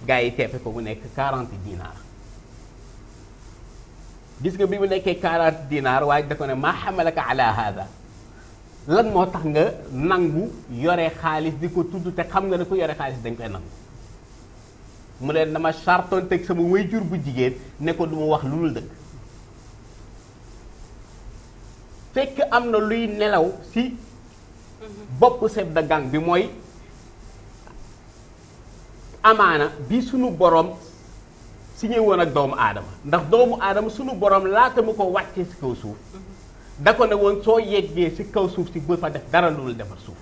gars yi teppe ko mu nekk 40 dinaar gis nga bi mu nekkee 40 dinaar waaye da ko ne maa xamalaka ala hada lan moo tax nga nangu yore xaalis di ko tudd te xam nga ne ku yore xaalis dañ koy nangu mu leen dama chartoon teg sama waajur bu jigéen ne ko du ma wax lu dul dëgg fekk am na luy nelaw si bopp chef de gang bi mooy amaana bi sunu borom signé woon ak doomu aadama ndax doomu aadama sunu borom laata mu ko wàccee si kaw suuf da ko ne woon soo yeggee si kaw suuf si bu fa def dara lu dul defar suuf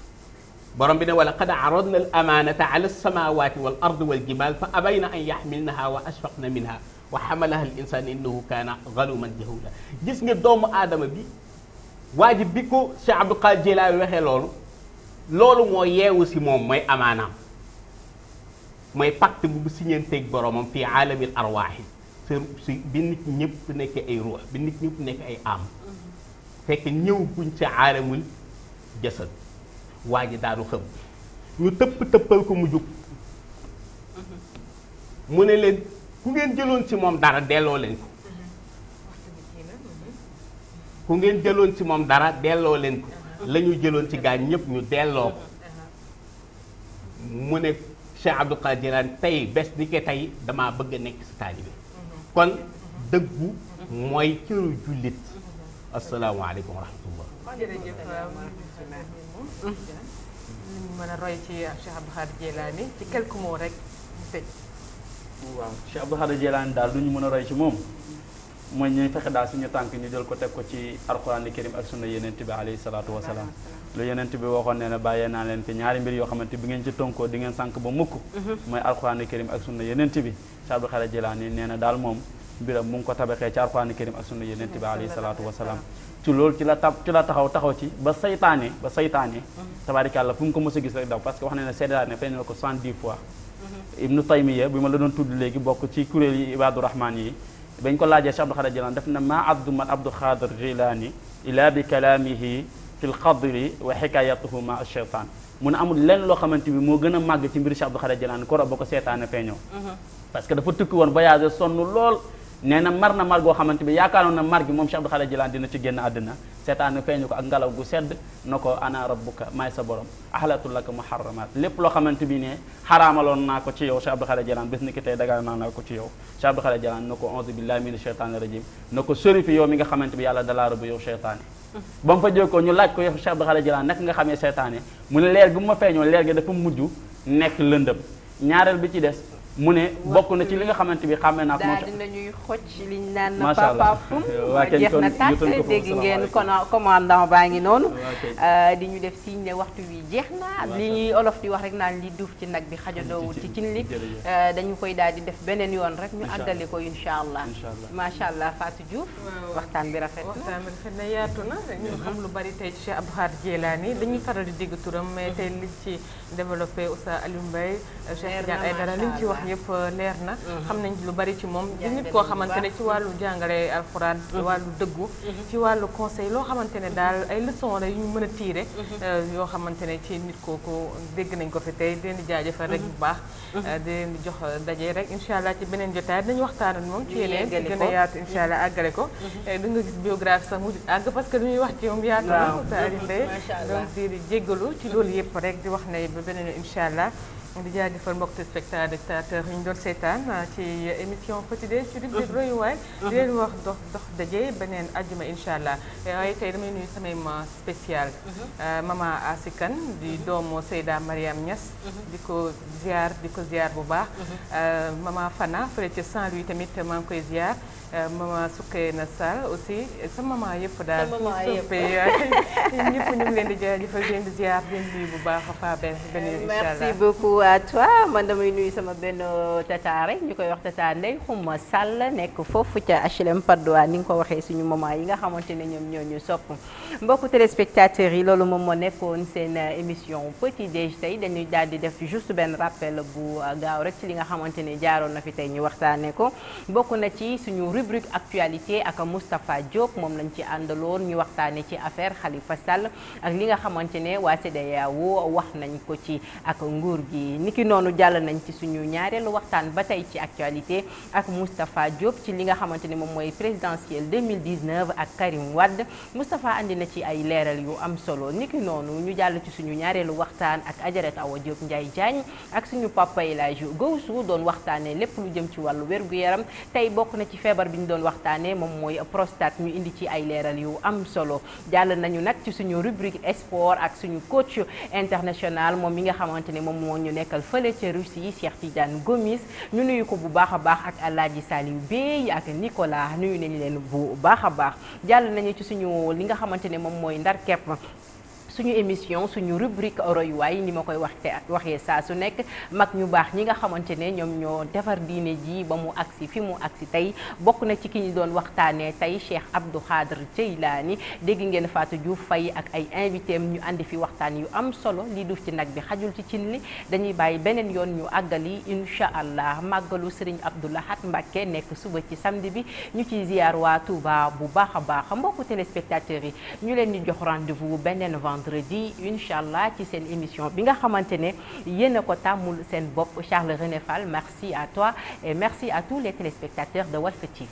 borom bi ne wala qad aradna al amanata ala alsamawati wal ardi wal jibal fa abayna an yaxmilnaha wa ashfaqna minha wa xamalaha al insan innahu kaana zaluman jahula gis nga doomu aadama bi waajib bi ko Cheikh Abdou Khadir Djeylani waxee loolu moo yeewu si moom mooy amaanaam mooy pacte bu siñeenteeg boromam fii aalamil arwaaxi si bi nit ñëpp nekkee ay ruux bi nit ñëpp nekk ay am fekk ñëw guñ ci aalamul jasad waa ji daanu xam ñu tëppal ko mu jug mu ne leen ku ngeen jëloon ci moom dara delloo leen ko ku ngeen jëloon ci moom dara delloo leen ko la ñu jëloon ci gaañ ñëpp ñu delloo ko mu ne Cheikh Abdou Khadir Djeylani tey bés ni ke tey damaa bëgg a nekk si taalibe kon dëggu mooy cëru jullit asalaamaaleykum wa rahmatullah. jërëjëf ñu mën a roy ci Cheikh Abdou Khadir Djeylani ci quelques mots rek ñu tëj. waaw Cheikh Abdou Khadir Djeylani daal lu ñu mën a roy ci moom mooy ñuy fexe daal suñu tànk ñu jël ko teg ko ci alxuraani karim ak sunna yenent bi alayhi salaatu wa salaam. lu yenent bi waxoon ne ne bàyyee naa leen fi ñaari mbir yoo xamante bi ngeen ci tonkoo di ngeen sànk ba mukk mooy alxuraani karim ak sunna yenent bi Cheikh Abdou Khadir Djeylani nee na daal moom mbiram mu ngi ko tabaxee ci alxuraani karim ak sunna yenent bi alayhi salaatu wa salaam. ci loolu ci la taxaw ci ba saytaane tabaarikàlla fu mu ko mës a gis rek daw parce que wax na ne seedaane feeñ na ko 70 fois Ibnu Taymiya bi ma la doon tudd léegi bokk ci kuréel yi Ibaadu Rahmaan yi bañ ko laajee Cheikh Abdou Khadir Djeylani def na maa abdu man Abdou Khadir Djeylani ila bi kalaamihi fi lxadri wa xikayatuhu ma cheytaan mu ne amul lenn loo xamante bi moo gën a màgg ci mbiru Cheikh Abdou Khadir Djeylani koro ba ko seetaane feeñoo parce que dafa tukki woon voyagé sonn lool nee na mar na mar goo xamante bi yaakaaroon na mar gi moom Cheikh Abdou Khadir Djeylani dina ci génn àddina seytaane feeñu ko ak ngelaw gu sedd na ko ana rabbuka maay sa borom ahlatu laka muharramat lépp loo xamante bi ne xaraamaloon naa ko ci yow Cheikh Abdou Khader Dieylaane bés ni ki tey daga naa ko ci yow Cheikh Abdou Khader Dieylaane na ko auzu billahi mina sheytaani rajim na ko sori fi yow mi nga xamante bi yàlla dalaa rëbb yow seytaane ba mu fa jóg ko ñu laaj ko yow Cheikh Abdou Khader Dieylaane naka nga xamee seytaane mu ne leer gi mu ma feeñoo leer gi dafa mujj nekk lëndëm ñaareel bi ci des mu ne bokk na ci li nga xamante bi xàmmee naa ko daal dinañuy xoj liñ naan macha allah papa fum waa kenn jeex na kon tàkk yutal ko dégg foofu, ngeen salaamaaleykum. commandant baa ngi noonu waa di ñu def signe ne waxtu wi jeex na li ñuy olof di wax rek naan li duuf ci nag bi xajandoowul ci cin li jërëjëf. dañu koy daal di def beneen yoon rek ñu Incha allah. àggale ko incha allah Incha allah. macha allah Fatou Diouf Waaw. waxtaan bi rafet na waxtaan bi rafet na yaatu na ñu xam lu bari tey ci Cheikh Abdou Khader Dieylaane dañuy faral di dégg turam mais tey liñ ci développé Oustaz Aliou Mbaye Cheikh Tidiane Aïdara liñ ci wax yëpp leer na xam nañ lu bari ci moom di nit koo xamante ne ci wàllu jàngale alxuraan ci wàllu dëggu ci wàllu conseil loo xamante ne daal ay leçon la yu ñu mën a tiire yoo xamante ne ci nit kooku dégg nañ ko fi tey di leen di jaajëfal rek bu baax di leen di jox daje rek incha allah ci beneen jotaay dinañu waxtaan ak moom ci yeneen yeggale gën ko. a yaatu incha allah àggale ko du nga gis biographie sax mu àgg parce que lu ñuy wax ci moom yaatu na Waaw. Oustaz Aliou Mbaye Macha allah. donc di jéggalu ci loolu yëpp rek di wax ne ba beneen yoon incha allah di jaajëfal mbokk téléspectateurs yi ñu doon seetaan ci émission Petit Déj ci rubrique royuwaay di leen wax dox daje beneen ajjuma incha allah waaye tey damay nuyu samay ma spécial maman Asikan di doomu Seyda Mariam Niass di ko ziar bu baax maman Fana fële ca Saint-Louis tamit maa ngi koy ziar maman Soukeyna Sall aussi sa maman yëpp daal Sa maman suñu yëpp. soppee ñëpp ñu ngi leen di jaajëfal di leen di ziar di leen nuyu bu baax a faa benn yoon incha allah merci beaucoup à toi man damay nuyu sama benn tata rek ñu koy wax tata Ndeye Xuma Sall nekk foofu ca HLM Patte d'Oie ni nga ko waxee suñu maman yi nga xamante ne ñoom ñoo ñu sopp mbokku téléspectateurs yi loolu moom moo nekkoon seen émission Petit Déj tey dañuy daal di def juste benn rappel bu gaaw rek ci li nga xamante ne jaaroon na fi tey ñu waxtaanee ko bokk na ci suñu rubrique actualité ak Moustapha Diop moom lañ ci àndaloon ñu waxtaanee ci affaire Khalifa Sall ak li nga xamante ne waa CEDEAO wax nañ ko ci ak nguur gi niki noonu jàll nañ ci suñu ñaareelu waxtaan ba tey ci actualité ak Moustapha Diop ci li nga xamante ne moom mooy présidentielle 2019 ak Karim Wade Moustapha andi na ci ay leeral yu am solo niki noonu ñu jàll ci suñu ñaareelu waxtaan ak Adjarat Awa Diop Ndiaye Diagne ak suñu papa El Hadji Gawsu doon waxtaanee lépp lu jëm ci wàllu wér-gu-yaram tey bokk na ci feebar bi ñu doon waxtaanee moom mooy prostate ñu indi ci ay leeral yu am solo jàll nañu nag ci suñu rubrique sport ak suñu coach international moom mi nga xamante ne moom moo ñu nekkal fële ca Russie Cheikh Tidiane Gomis ñu nuyu ko bu baax a baax ak Alaaji Saliou Bey ak Nicolas nuyu nañu leen bu baax a baax jàll nañu ci suñu li nga xamante ne moom mooy ndar kepp suñu émission suñu rubrique royuwaay ni ma koy waxee saa su nekk mag ñu baax ñi nga xamante ne ñoom ñoo defar diine ji ba mu agsi fi mu agsi tey bokk na ci ki ñu doon waxtaanee tey Cheikh Abdou Khader Dieylaane dégg ngeen Fatou Diouf Faye ak ay invité am ñu andi fi waxtaan yu am solo li duuf ci nag bi xajul ci cin li dañuy bàyyi beneen yoon ñu àggali incha allah màggalu Serigne Abdou Lahad Mbacké nekk suba ci samedi bi ñu ci ziar waa Touba bu baax a baax mbokku téléspectateurs yi ñu leen di jox rendez-vous beneen vendredi incha allah ci seen émission bi nga xamante ne yéen a ko tàmmul seen bopp Charles René Fall merci à toi et merci à tous les téléspectateurs de Walf TV